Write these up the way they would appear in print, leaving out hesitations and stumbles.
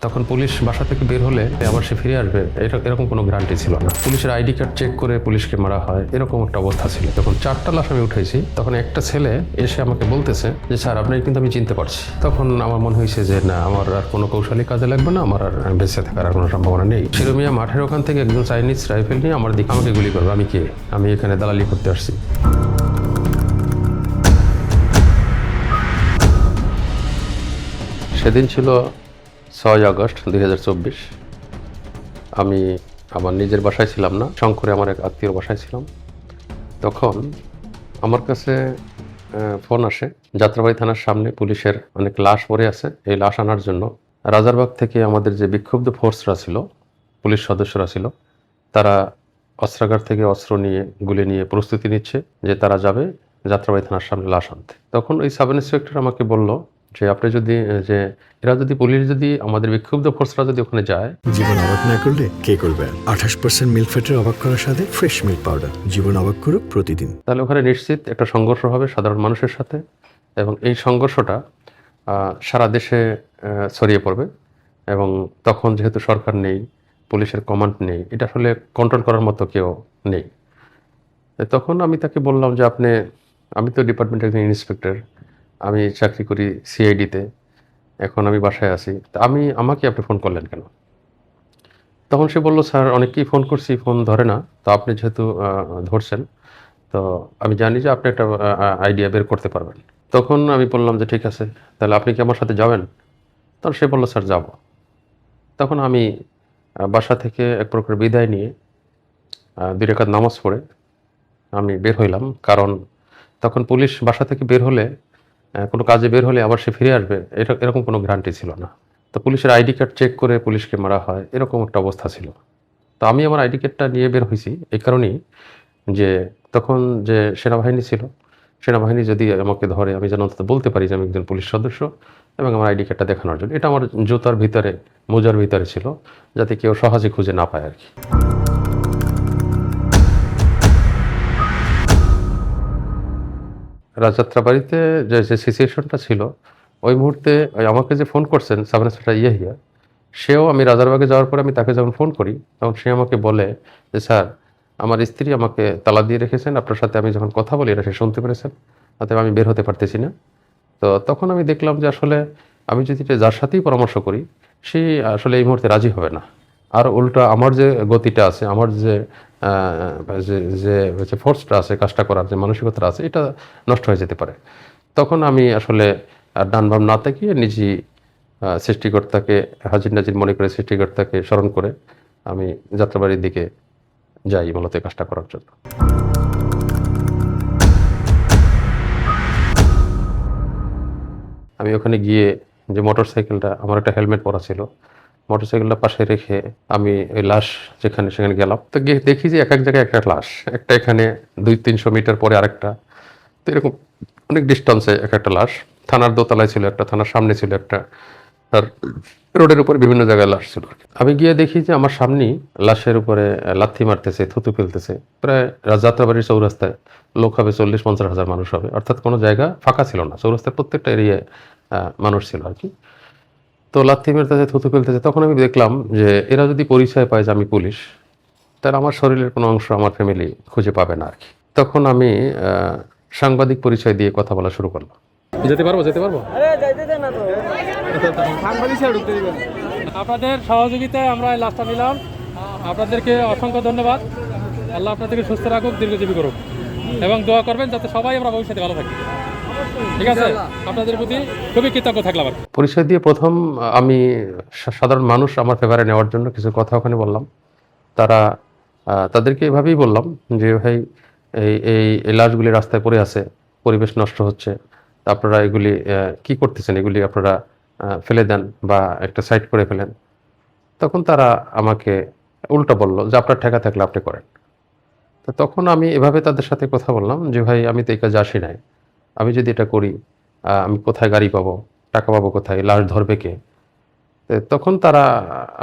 তখন পুলিশ বাসা থেকে বের হলে আবার সে ফিরে আসবে এরকম কোনো গ্যারান্টি ছিল না। পুলিশের আইডি কার্ড চেক করে পুলিশকে মারা হয়, এরকম একটা অবস্থা ছিল। যখন 4টা লাশ আমি উঠেছি তখন একটা ছেলে এসে আমাকে বলতেছে যে স্যার আপনাকে কিন্তু আমি চিনতে পারছি। তখন আমার মনে হয়েছে যে না, আমার আর কোনো কৌশলী কাজে লাগবে না, আমার আর বেঁচে থাকার আর কোনো সম্ভাবনা নেই। শিরোমিয়া মাঠের ওখান থেকে একজন চাইনিজ রাইফেল নিয়ে আমার দিকে আমাকে গুলি করবে। আমি কে? আমি এখানে দালালি করতে আসছি। সেদিন ছিল 6 আগস্ট 2024। আমি আমার নিজের বাসায় ছিলাম না, শঙ্করে আমার এক আত্মীয়র বাসায় ছিলাম। তখন আমার কাছে ফোন আসে, যাত্রাবাড়ি থানার সামনে পুলিশের অনেক লাশ পড়ে আছে, এই লাশ আনার জন্য রাজারবাগ থেকে আমাদের যে বিক্ষুব্ধ ফোর্সরা ছিল, পুলিশ সদস্যরা ছিল, তারা অস্ত্রাগার থেকে অস্ত্র নিয়ে গুলি নিয়ে প্রস্তুতি নিচ্ছে যে তারা যাবে যাত্রাবাড়ি থানার সামনে লাশ আনতে। তখন ওই সাব ইন্সপেক্টর আমাকে বলল যে আপনি যদি যে এরা যদি পুলিশ যদি আমাদের বিক্ষুব্ধ ফোর্সরা যদি ওখানে যায়, জীবন অবাক না করলে কে করবে? 28% মিল্ক ফ্যাটের অবাক করার সাথে ফ্রেশ মিল্ক পাউডার। জীবন অবাক করুক প্রতিদিন। তাহলে ওখানে নিশ্চিত একটা সংঘর্ষ হবে সাধারণ মানুষের সাথে, এবং এই সংঘর্ষটা সারা দেশে ছড়িয়ে পড়বে। এবং তখন যেহেতু সরকার নেই, পুলিশের কমান্ড নেই, এটা আসলে কন্ট্রোল করার মতো কেউ নেই। তখন আমি তাকে বললাম যে আমি তো ডিপার্টমেন্টের একজন ইন্সপেক্টর, আমি চাকরি করি সিআইডিতে, এখন আমি বাসায় আছি, তা আমাকে আপনি ফোন করলেন কেন? তখন সে বলল স্যার অনেককেই ফোন করছি, ফোন ধরে না, তো আপনি যেহেতু ধরছেন, তো আমি জানি যে আপনি একটা আইডিয়া বের করতে পারবেন। তখন আমি বললাম যে ঠিক আছে, তাহলে আপনি কি আমার সাথে যাবেন? তখন সে বলল স্যার যাব। তখন আমি বাসা থেকে এক প্রকার বিদায় নিয়ে 2 রাকাত নামাজ পড়ে আমি বের হইলাম। কারণ তখন পুলিশ বাসা থেকে বের হলে কোনো কাজে বের হলে আবার সে ফিরে আসবে এরকম কোনো গ্যারান্টি ছিল না। তো পুলিশের আইডি কার্ড চেক করে পুলিশকে মারা হয়, এরকম একটা অবস্থা ছিল। তো আমি আমার আইডি কার্ডটা নিয়ে বের হয়েছি এই কারণেই যে তখন যে সেনাবাহিনী ছিল, সেনাবাহিনী যদি আমাকে ধরে আমি যেন অন্তত বলতে পারি যে আমি একজন পুলিশ সদস্য, এবং আমার আইডি কার্ডটা দেখানোর জন্য। এটা আমার জুতার ভিতরে, মোজার ভিতরে ছিল, যাতে কেউ সহজে খুঁজে না পায় আর কি। রাজযাত্রাবাড়িতে যে সিচুয়েশনটা ছিল, ওই মুহূর্তে আমাকে যে ফোন করছেন সাব ইন্সপেক্টর ইয়াহিয়া, সেও আমি রাজারবাগে যাওয়ার পরে আমি তাকে যখন ফোন করি তখন সে আমাকে বলে যে স্যার আমার স্ত্রী আমাকে তালা দিয়ে রেখেছেন, আপনার সাথে আমি যখন কথা বলি এটা সে শুনতে পেরেছেন, অতএব আমি বের হতে পারতেছি না। তো তখন আমি দেখলাম যে আসলে আমি যদি এটা যার সাথেই পরামর্শ করি, সে আসলে এই মুহূর্তে রাজি হবে না। আর উল্টা আমার যে গতিটা আছে, আমার যে যে ফোর্সটা আছে, কাজটা করার যে মানসিকতাটা আছে, এটা নষ্ট হয়ে যেতে পারে। তখন আমি আসলে ডান বাম না তাকিয়ে নিজেই সৃষ্টিকর্তাকে হাজির নাজির মনে করে, সৃষ্টিকর্তাকে স্মরণ করে আমি যাত্রাবাড়ির দিকে যাই মূলত এই কাজটা করার জন্য। আমি ওখানে গিয়ে যে মোটরসাইকেলটা, আমার একটা হেলমেট পরা ছিল, মোটরসাইকেলটা পাশে রেখে আমি ওই লাশ সেখানে গেলাম। তো গিয়ে দেখি যে এক এক জায়গায় একটা লাশ, একটা এখানে 200-300 মিটার পরে আরেকটা, তো এরকম অনেক ডিস্টেন্সে এক একটা লাশ। থানার দোতলায় ছিল একটা, থানার সামনে ছিল একটা, আর রোডের উপরে বিভিন্ন জায়গায় লাশ ছিল। আমি গিয়ে দেখি যে আমার সামনেই লাশের উপরে লাথি মারতেছে, থুতু ফেলতেছে। প্রায় যাত্রাবাড়ির চৌরাস্তায় লোক হবে 40-50 হাজার মানুষ হবে, অর্থাৎ কোনো জায়গা ফাঁকা ছিল না, চৌরাস্তার প্রত্যেকটা এরিয়ায় মানুষ ছিল আর কি। তো লাথি মারতেছে, থুতু ফেলতেছে। তখন আমি দেখলাম যে এরা যদি পরিচয় পায় যে আমি পুলিশ, তাহলে আমার শরীরের কোনো অংশ আমার ফ্যামিলি খুঁজে পাবে না আর কি। তখন আমি সাংবাদিক পরিচয় দিয়ে কথা বলা শুরু করলাম। যেতে পারবো? আপনাদের সহযোগিতায় আমরা এই লাশটা নিলাম। আপনাদেরকে অসংখ্য ধন্যবাদ। আল্লাহ আপনাদেরকে সুস্থ রাখুক, দীর্ঘজীবী করুক, এবং দোয়া করবেন যাতে সবাই আমরা ভবিষ্যতে ভালো থাকি। ঠিক আছে? আপনাদের প্রতি খুবই কৃতজ্ঞ থাকলাম আর কি। পরিচয় দিয়ে প্রথম আমি সাধারণ মানুষ আমার ফেভারে নেওয়ার জন্য কিছু কথা ওখানে বললাম। তাদেরকে এভাবেই বললাম যে ভাই এই লাশগুলি রাস্তায় পড়ে আছে, পরিবেশ নষ্ট হচ্ছে, তা আপনারা এগুলি কি করতেছেন, এগুলি আপনারা ফেলে দেন বা একটা সাইড করে ফেলেন। তখন তারা আমাকে উল্টা বলল যে আপনার ঠেকা থাকলে আপনি করেন। তো তখন আমি এভাবে তাদের সাথে কথা বললাম যে ভাই আমি তো এই কাজে আসি নাই, আমি যদি এটা করি আমি কোথায় গাড়ি পাবো, টাকা পাবো কোথায়, লাশ ধরবে কে? তখন তারা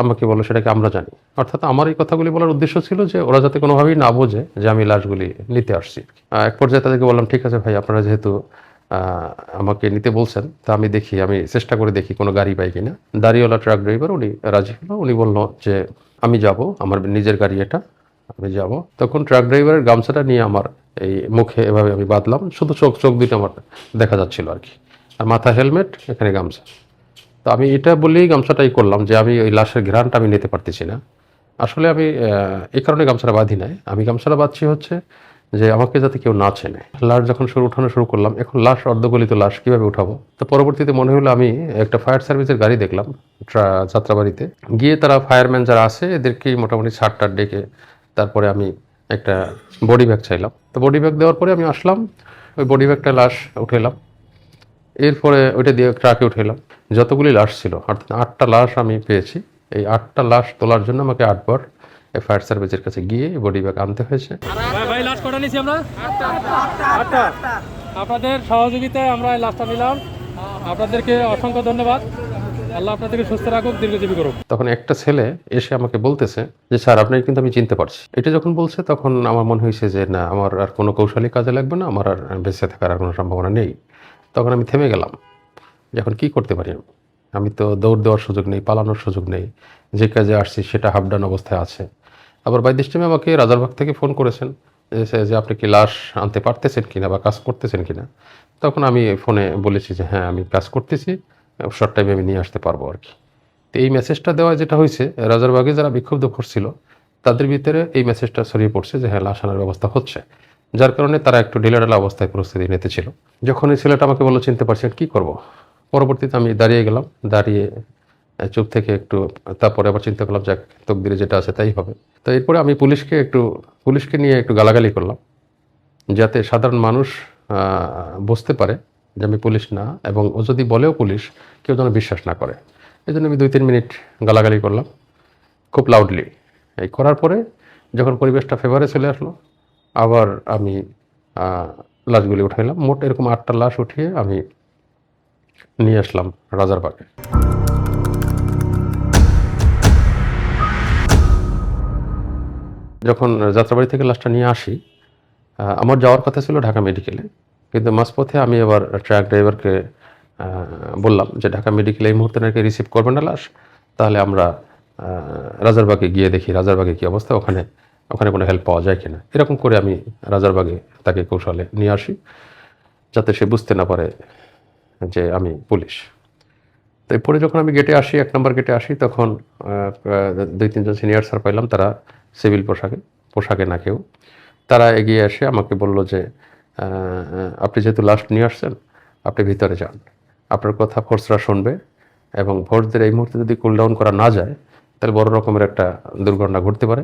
আমাকে বলল সেটাকে আমরা জানি। অর্থাৎ আমার এই কথাগুলি বলার উদ্দেশ্য ছিল যে ওরা যাতে কোনোভাবেই না বোঝে যে আমি লাশগুলি নিতে আসছি। এক পর্যায়ে তাদেরকে বললাম ঠিক আছে ভাই, আপনারা যেহেতু আমাকে নিতে বলছেন। তা আমি চেষ্টা করে দেখি কোনো গাড়ি পাই কিনা। দাড়িওয়ালা ট্রাক ড্রাইভার উনি রাজি হলো। উনি বলল যে আমি যাব, আমার নিজের গাড়ি এটা, আমি যাব। তখন ট্রাক ড্রাইভারের গামছাটা নিয়ে আমার এই মুখে এভাবে আমি বাঁধলাম, শুধু চোখ চোখ দুটো আমার দেখা যাচ্ছিল আর কি, আর মাথা হেলমেট, এখানে গামছা। তো আমি এটা বলেই গামছাটাই করলাম যে আমি ওই লাশের ঘ্রাণটা আমি নিতে পারতেছি না। আসলে আমি এই কারণে গামছাটা বাঁধি নাই। আমি গামছাটা বাঁধছি হচ্ছে যে আমাকে যাতে কেউ না চেনে। লাশ যখন উঠানো শুরু করলাম, এখন লাশ অর্ধগলিত লাশ কীভাবে উঠাবো? তো পরবর্তীতে মনে হলো আমি একটা ফায়ার সার্ভিসের গাড়ি দেখলাম যাত্রাবাড়িতে গিয়ে, তারা ফায়ারম্যান যারা আছে এদেরকেই মোটামুটি ছাড়টার ডেকে তারপরে আমি একটা বডি ব্যাগ চাইলাম। তো বডি ব্যাগ দেওয়ার পরে আমি আসলাম, ওই বডি ব্যাগটা লাশ উঠাইলাম, এরপরে ওইটা দিয়ে ট্রাকে উঠাইলাম। যতগুলি লাশ ছিল অর্থাৎ 8টা লাশ আমি পেয়েছি। এই 8টা লাশ তোলার জন্য আমাকে 8বার ফায়ার সার্ভিসের কাছে গিয়ে বডি ব্যাগ আনতে হয়েছে। ভাই লাশ কটা নিয়েছি আমরা? 8টা। আপনাদের সহযোগিতায় আমরা এই লাশটা নিলাম। আপনাদেরকে অসংখ্য ধন্যবাদ। আল্লাহ আপনাদেরকে সুস্থ রাখুক, দীর্ঘজীবী করুক। তখন একটা ছেলে এসে আমাকে বলতেছে যে স্যার আপনাকে কিন্তু আমি চিনতে পারছি। এটা যখন বলছে তখন আমার মনে হয়েছে যে না, আমার আর কোনো কৌশলী কাজে লাগবে না, আমার আর বেঁচে থাকার আর কোনো সম্ভাবনা নেই। তখন আমি থেমে গেলাম যে এখন কী করতে পারি। আমি তো দৌড় দেওয়ার সুযোগ নেই, পালানোর সুযোগ নেই, যে কাজে আসছি সেটা হাফডাউন অবস্থায় আছে। আবার বাই দিস টাইমে আমাকে রাজারবাগ থেকে ফোন করেছেন যে আপনি কি লাশ আনতে পারতেছেন কিনা বা কাজ করতেছেন কিনা। তখন আমি ফোনে বলেছি যে হ্যাঁ আমি কাজ করতেছি, শর্ট টাইমে আমি নিয়ে আসতে পারবো আর কি। তো এই মেসেজটা দেওয়া যেটা হয়েছে, রাজারবাগে যারা বিক্ষুব্ধ করছিল তাদের ভিতরে এই মেসেজটা ছড়িয়ে পড়ছে যে হ্যাঁ লাশ আনার ব্যবস্থা হচ্ছে, যার কারণে তারা একটু ঢিলাঢালা অবস্থায় প্রস্তুতি নিতে ছিল। যখন এই ছেলেটা আমাকে বললো চিনতে পারছেন, কী করব। পরবর্তীতে আমি দাঁড়িয়ে গেলাম, দাঁড়িয়ে চুপ থেকে একটু, তারপরে আবার চিন্তা করলাম যাক তকদিরে যেটা আছে তাই হবে। তো এরপরে আমি পুলিশকে নিয়ে একটু গালাগালি করলাম, যাতে সাধারণ মানুষ বুঝতে পারে যে আমি পুলিশ না, এবং ও যদি বলেও পুলিশ, কেউ যেন বিশ্বাস না করে। এই জন্য আমি 2-3 মিনিট গালাগালি করলাম খুব লাউডলি। এই করার পরে যখন পরিবেশটা ফেভারে চলে আসলো, আবার আমি লাশগুলি উঠাইলাম। মোট এরকম 8টা লাশ উঠিয়ে আমি নিয়ে আসলাম রাজারবাগে। যখন যাত্রাবাড়ি থেকে লাশটা নিয়ে আসি, আমার যাওয়ার কথা ছিল ঢাকা মেডিকেলে, কিন্তু মাঝপথে আমি আবার ট্রাক ড্রাইভারকে বললাম যে ঢাকা মেডিকেলে এই মুহূর্তে নাকি রিসিভ করবে না লাশ, তাহলে আমরা রাজারবাগে গিয়ে দেখি রাজারবাগে কী অবস্থা, ওখানে কোনো হেল্প পাওয়া যায় কিনা। এরকম করে আমি রাজারবাগে তাকে কৌশলে নিয়ে আসি, যাতে সে বুঝতে না পারে যে আমি পুলিশ। তো এরপরে যখন আমি গেটে আসি, 1 নম্বর গেটে আসি, তখন 2-3 জন সিনিয়র স্যার পাইলাম, তারা সিভিল পোশাকে না কেউ। তারা এগিয়ে এসে আমাকে বলল যে আপনি যেহেতু লাস্ট নিয়ে আসছেন, আপনি ভিতরে যান, আপনার কথা ফোর্সরা শুনবে, এবং ফোর্সদের এই মুহূর্তে যদি কুল ডাউন করা না যায় তাহলে বড় রকমের একটা দুর্ঘটনা ঘটতে পারে।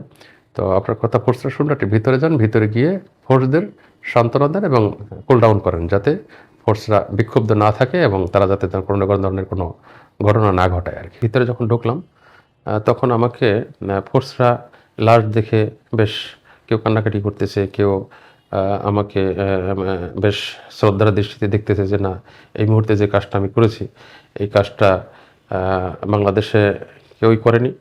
তো আপনার কথা ফোর্সরা শুনলে আপনি ভিতরে যান, ভিতরে গিয়ে ফোর্সদের সান্ত্বনা দেন এবং কুল ডাউন করেন, যাতে ফোর্সরা বিক্ষুব্ধ না থাকে এবং তারা যাতে কোনো ধরনের কোনো ঘটনা না ঘটায় আর কি। ভিতরে যখন ঢুকলাম তখন আমাকে ফোর্সরা লাশ দেখে বেশ কেউ কান্নাকাটি করতেছে, কেউ আমাকে বেশ শ্রদ্ধার দৃষ্টিতে দেখতেছে যে না, এই মুহূর্তে যে কাজটা আমি করেছি এই কাজটা বাংলাদেশে কেউই করেনি,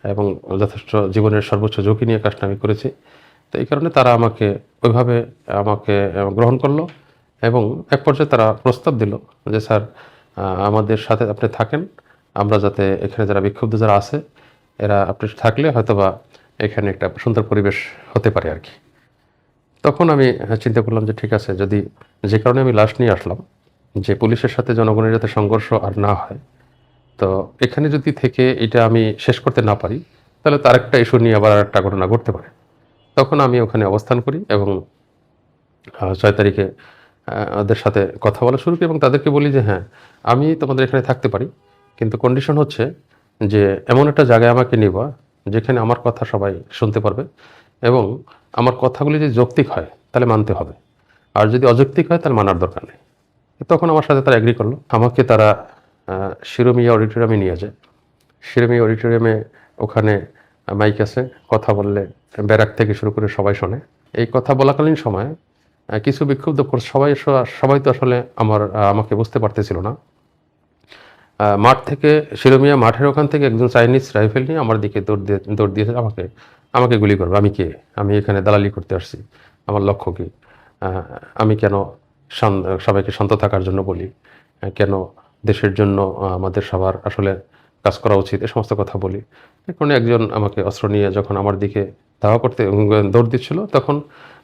এবং যথেষ্ট জীবনের সর্বোচ্চ ঝুঁকি নিয়ে কাজটা আমি করেছি। তো এই কারণে তারা ওইভাবে আমাকে গ্রহণ করলো, এবং এক পর্যায়ে তারা প্রস্তাব দিল যে স্যার আমাদের সাথে আপনি থাকেন, আমরা যাতে এখানে যারা বিক্ষুব্ধ যারা আছে এরা আপনি থাকলে হয়তোবা এখানে একটা সুন্দর পরিবেশ হতে পারে আর কি। তখন আমি চিন্তা করলাম যে ঠিক আছে, যদি যে কারণে আমি লাশ নিয়ে আসলাম, যে পুলিশের সাথে জনগণের যাতে সংঘর্ষ আর না হয়, তো এখানে যদি থেকে এটা আমি শেষ করতে না পারি তাহলে তার একটা ইস্যু নিয়ে আবার একটা ঘটনা ঘটতে পারে। তখন আমি ওখানে অবস্থান করি এবং 6 তারিখে ওদের সাথে কথা বলা শুরু করি, এবং তাদেরকে বলি যে হ্যাঁ আমি তোমাদের এখানে থাকতে পারি, কিন্তু কন্ডিশন হচ্ছে যে এমন একটা জায়গায় আমাকে নিবা যেখানে আমার কথা সবাই শুনতে পারবে, এবং আমার কথাগুলি যদি যৌক্তিক হয় তাহলে মানতে হবে, আর যদি অযৌক্তিক হয় তাহলে মানার দরকার নেই। তখন আমার সাথে তারা এগ্রি করলো। আমাকে তারা শিরোমিয়া অডিটোরিয়ামে নিয়ে যায়। শিরোমিয়া অডিটোরিয়ামে ওখানে মাইক আছে, কথা বললে ব্যারাক থেকে শুরু করে সবাই শোনে। এই কথা বলাকালীন সময় কিছু বিক্ষুব্ধ সবাই তো আসলে আমাকে বুঝতে পারতেছিল না। মাঠ থেকে, শিরোমিয়া মাঠের ওখান থেকে একজন চাইনিজ রাইফেল নিয়ে আমার দিকে দৌড় দিয়েছে, আমাকে গুলি করবে। আমি কে? আমি এখানে দালালি করতে আসছি, আমার লক্ষ্য কী? আমি কেন সবাইকে শান্ত থাকার জন্য বলি, কেন দেশের জন্য আমাদের সবার আসলে কাজ করা উচিত, এ সমস্ত কথা বলি। এ কারণে একজন আমাকে অস্ত্র নিয়ে যখন আমার দিকে ধাওয়া করতে দৌড় দিচ্ছিল, তখন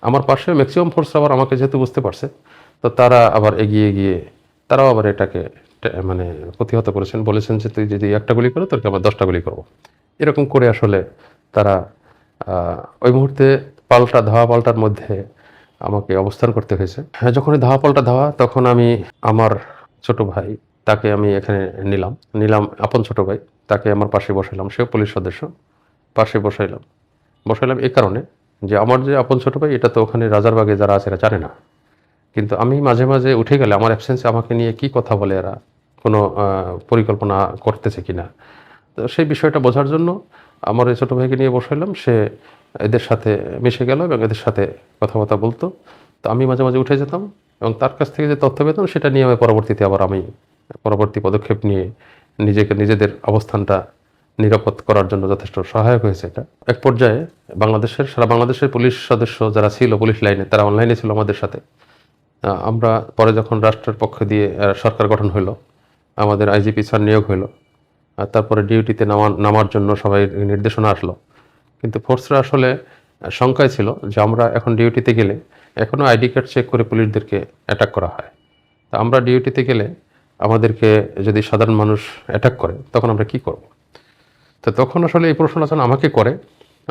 আমার পাশে ম্যাক্সিমাম ফোর্স আবার আমাকে যেহেতু বুঝতে পারছে, তো তারা আবার এগিয়ে গিয়ে তারাও আবার এটাকে মানে প্রতিহত করেছেন, বলেছেন যে তুই যদি একটা গুলি করো তোকে আবার 10টা গুলি করবো। এরকম করে আসলে তারা ওই মুহূর্তে ধাওয়া পাল্টার মধ্যে আমাকে অবস্থান করতে হয়েছে। হ্যাঁ, যখন ধাওয়া পাল্টা ধাওয়া, তখন আমি আমার ছোট ভাই তাকে আমি এখানে নিলাম আপন ছোট ভাই, তাকে আমার পাশে বসাইলাম, সেও পুলিশ সদস্য, পাশে বসাইলাম এই কারণে যে আমার যে আপন ছোট ভাই এটা তো ওখানে রাজারবাগে যারা আছে এরা জানে না, কিন্তু আমি মাঝে মাঝে উঠে গেলে আমার অ্যাবসেন্সে আমাকে নিয়ে কি কথা বলে এরা, কোনো পরিকল্পনা করতেছে কিনা, তো সেই বিষয়টা বোঝার জন্য আমার এই ছোটো ভাইকে নিয়ে বসাইলাম। সে এদের সাথে মিশে গেল এবং এদের সাথে কথাবার্তা বলতো। তো আমি মাঝে মাঝে উঠে যেতাম এবং তার কাছ থেকে যে তথ্য পেতাম সেটা নিয়ে আমি পরবর্তীতে আমি পরবর্তী পদক্ষেপ নিয়ে নিজেদের অবস্থানটা নিরাপদ করার জন্য যথেষ্ট সহায়ক হয়েছে এটা। এক পর্যায়ে সারা বাংলাদেশের পুলিশ সদস্য যারা ছিল পুলিশ লাইনে, তারা অনলাইনে ছিল আমাদের সাথে। আমরা পরে যখন রাষ্ট্রের পক্ষ দিয়ে সরকার গঠন হলো, আমাদের আইজিপি স্যার নিয়োগ হলো, আর তারপরে ডিউটিতে নামার জন্য সবাই নির্দেশনা আসলো, কিন্তু ফোর্সরা আসলে শঙ্কায় ছিল যে আমরা এখন ডিউটিতে গেলে এখনও আইডি কার্ড চেক করে পুলিশদেরকে অ্যাটাক করা হয়। তা আমরা ডিউটিতে গেলে আমাদেরকে যদি সাধারণ মানুষ অ্যাটাক করে তখন আমরা কি করব? তো তখন আসলে এই প্রশ্নটা যখন আমাকে করে,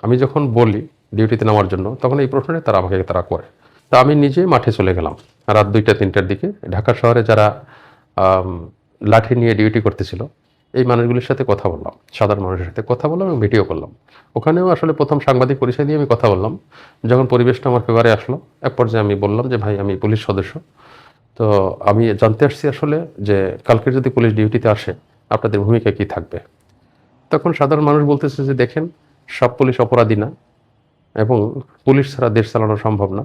আমি যখন বলি ডিউটিতে নামার জন্য, তখন এই প্রশ্নটা তারা করে। তা আমি নিজে মাঠে চলে গেলাম রাত 2টা-3টার দিকে। ঢাকা শহরে যারা লাঠি নিয়ে ডিউটি করতেছিল এই মানুষগুলির সাথে কথা বললাম, সাধারণ মানুষের সাথে কথা বললাম এবং ভিডিও করলাম। ওখানেও আসলে প্রথম সাংবাদিক পরিচয় দিয়ে আমি কথা বললাম। যখন পরিবেশটা আমার ফেভারে আসলো, এক পর্যায়ে আমি বললাম যে ভাই, আমি পুলিশ সদস্য, তো আমি জানতে আসছি আসলে যে কালকে যদি পুলিশ ডিউটিতে আসে আপনাদের ভূমিকা কি থাকবে। তখন সাধারণ মানুষ বলতেছে যে দেখেন, সব পুলিশ অপরাধী না এবং পুলিশ ছাড়া দেশ চালানো সম্ভব না।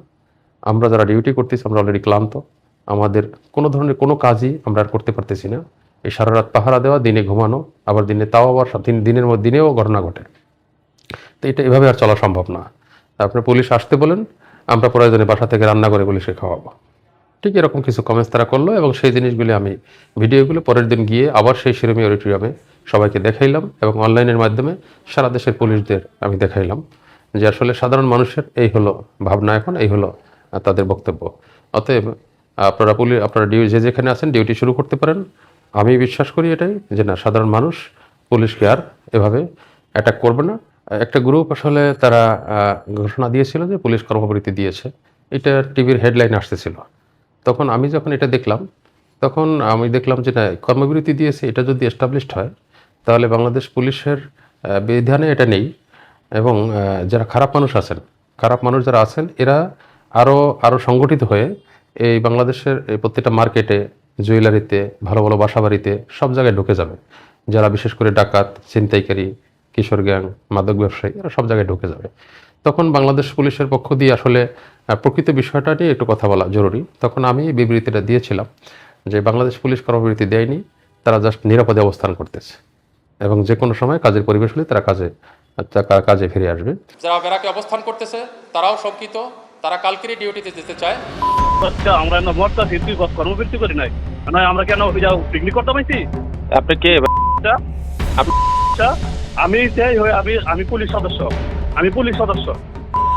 আমরা যারা ডিউটি করতেছি আমরা অলরেডি ক্লান্ত, আমাদের কোনো ধরনের কোনো কাজই আমরা আর করতে পারতেছি না। এই সারা রাত পাহারা দেওয়া, দিনে ঘুমানো, আবার দিনেও ঘটনা ঘটে, তো এটা এভাবে আর চলা সম্ভব না। আপনার পুলিশ আসতে বলেন, আমরা প্রয়োজনে বাসা থেকে রান্না করে পুলিশকে খাওয়াবো। ঠিক এরকম কিছু কমেন্টস তারা করলো এবং সেই জিনিসগুলি আমি ভিডিওগুলো পরের দিন গিয়ে আবার সেই শিরোমী অডিটোরিয়ামে সবাইকে দেখাইলাম এবং অনলাইনের মাধ্যমে সারা দেশের পুলিশদের আমি দেখাইলাম যে আসলে সাধারণ মানুষের এই হলো ভাবনা, এখন এই হলো তাদের বক্তব্য। অতএব আপনারা যেখানে আছেন ডিউটি শুরু করতে পারেন। আমি বিশ্বাস করি এটাই যে না, সাধারণ মানুষ পুলিশকে আর এভাবে অ্যাটাক করবে না। একটা গ্রুপ আসলে তারা ঘোষণা দিয়েছিল যে পুলিশ কর্মবিরতি দিয়েছে, এটা টিভির হেডলাইন আসতেছিল। তখন আমি যখন এটা দেখলাম, তখন আমি দেখলাম যে না, কর্মবিরতি দিয়েছে এটা যদি এস্টাবলিশড হয় তাহলে বাংলাদেশ পুলিশের বিধানে এটা নেই এবং যারা খারাপ মানুষ যারা আছেন এরা আরও সংগঠিত হয়ে এই বাংলাদেশের এই প্রত্যেকটা মার্কেটে, জুয়েলারিতে, ভালো ভালো বাসাবাড়িতে সব জায়গায় ঢুকে যাবে। যারা বিশেষ করে ডাকাত, ছিনতাইকারী, কিশোর গ্যাং, মাদক ব্যবসায়ী, এরা সব জায়গায় ঢুকে যাবে। তখন বাংলাদেশ পুলিশের পক্ষ দিয়ে আসলে প্রকৃত বিষয়টা নিয়ে একটু কথা বলা জরুরি। তখন আমি বিবৃতিটা দিয়েছিলাম যে বাংলাদেশ পুলিশ কর্মবিরতি দেয়নি, তারা জাস্ট নিরাপদে অবস্থান করতেছে এবং যে কোনো সময় কাজের পরিবেশ হলে তারা কাজে ফিরে আসবে। যারা ব্যারাকে অবস্থান করতেছে তারাও শঙ্কিত, তারা কালকেরই ডিউটিতে যেতে চায়। আচ্ছা, আমরা না মরতা ফিরতি কর্মবৃত্তি করি নাই, না আমরা কেন পিকনিক করতে পাইছি? আপনি কে? আচ্ছা, আমি পুলিশ সদস্য,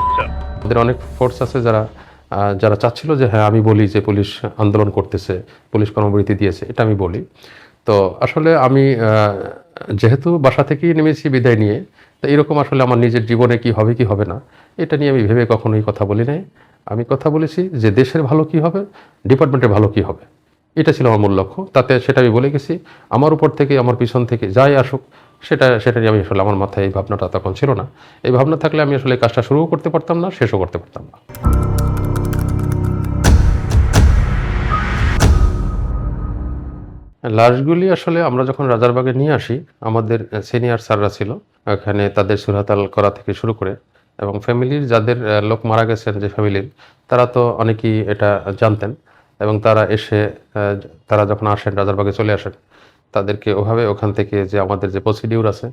আচ্ছা। আমাদের অনেক ফোর্স আছে যারা চাচ্ছিল যে হ্যাঁ আমি বলি যে পুলিশ আন্দোলন করতেছে, পুলিশ কর্মবিরতি দিয়েছে, এটা আমি বলি। তো আসলে আমি যেহেতু বাসা থেকেই নেমেছি বিদায় নিয়ে, তো এরকম আসলে আমার নিজের জীবনে কি হবে কি হবে না এটা নিয়ে আমি ভেবে কখনোই কথা বলি নাই। আমি কথা বলেছি যে দেশের ভালো কি হবে, ডিপার্টমেন্টের ভালো কি হবে, এটা ছিল আমার মূল লক্ষ্য। সেটা আমি বলে গেছি। আমার উপর থেকে, আমার পিছন থেকে যাই আসুক সেটা নিয়ে আমি আসলে, আমার মাথায় এই ভাবনাটা তখন ছিল না। এই ভাবনা থাকলে আমি আসলে কাজটা শুরুও করতে পারতাম না, শেষও করতে পারতাম না। লাশগুলি আসলে আমরা যখন রাজারবাগে নিয়ে আসি, আমাদের সিনিয়র স্যাররা ছিল এখানে, তাদের সুরহাতাল করা থেকে শুরু করে এবং ফ্যামিলির যাদের লোক মারা গেছেন যে ফ্যামিলির, তারা তো অনেকেই এটা জানতেন এবং তারা যখন আসেন রাজারবাগে চলে আসেন, তাদেরকে ওখান থেকে যে আমাদের যে প্রসিডিউর আছে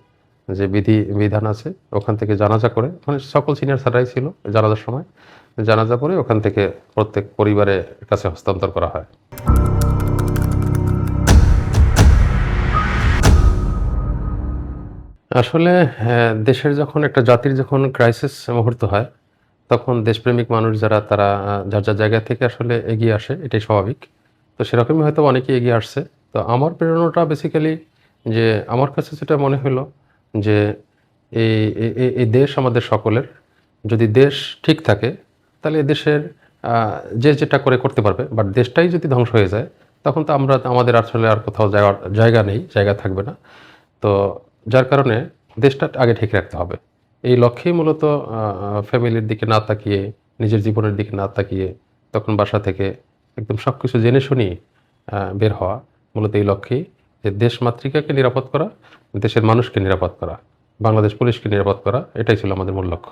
যে বিধান আছে ওখান থেকে জানাজা করে, মানে সকল সিনিয়র স্যাররাই ছিল জানাজার সময়, জানাজা পরে ওখান থেকে প্রত্যেক পরিবারের কাছে হস্তান্তর করা হয়। আসলে দেশের যখন একটা জাতির যখন ক্রাইসিস মুহূর্ত হয়, তখন দেশপ্রেমিক মানুষ যারা তারা যার যার জায়গা থেকে আসলে এগিয়ে আসে, এটাই স্বাভাবিক। তো সেরকমই হয়তো অনেকে এগিয়ে আসছে। তো আমার প্রেরণাটা বেসিক্যালি যে আমার কাছে যেটা মনে হলো যে এই দেশ আমাদের সকলের। যদি দেশ ঠিক থাকে তাহলে এ দেশের যে যেটা করতে পারবে, বাট দেশটাই যদি ধ্বংস হয়ে যায় তখন তো আমাদের আসলে আর কোথাও যাওয়ার জায়গা নেই, জায়গা থাকবে না। তো যার কারণে দেশটা আগে ঠিক রাখতে হবে। এই লক্ষ্যেই মূলত ফ্যামিলির দিকে না তাকিয়ে, নিজের জীবনের দিকে না তাকিয়ে তখন বাসা থেকে একদম সব কিছু জেনে শুনি বের হওয়া, মূলত এই লক্ষ্যেই যে দেশ মাতৃকাকে নিরাপদ করা, দেশের মানুষকে নিরাপদ করা, বাংলাদেশ পুলিশকে নিরাপদ করা, এটাই ছিল আমাদের মূল লক্ষ্য।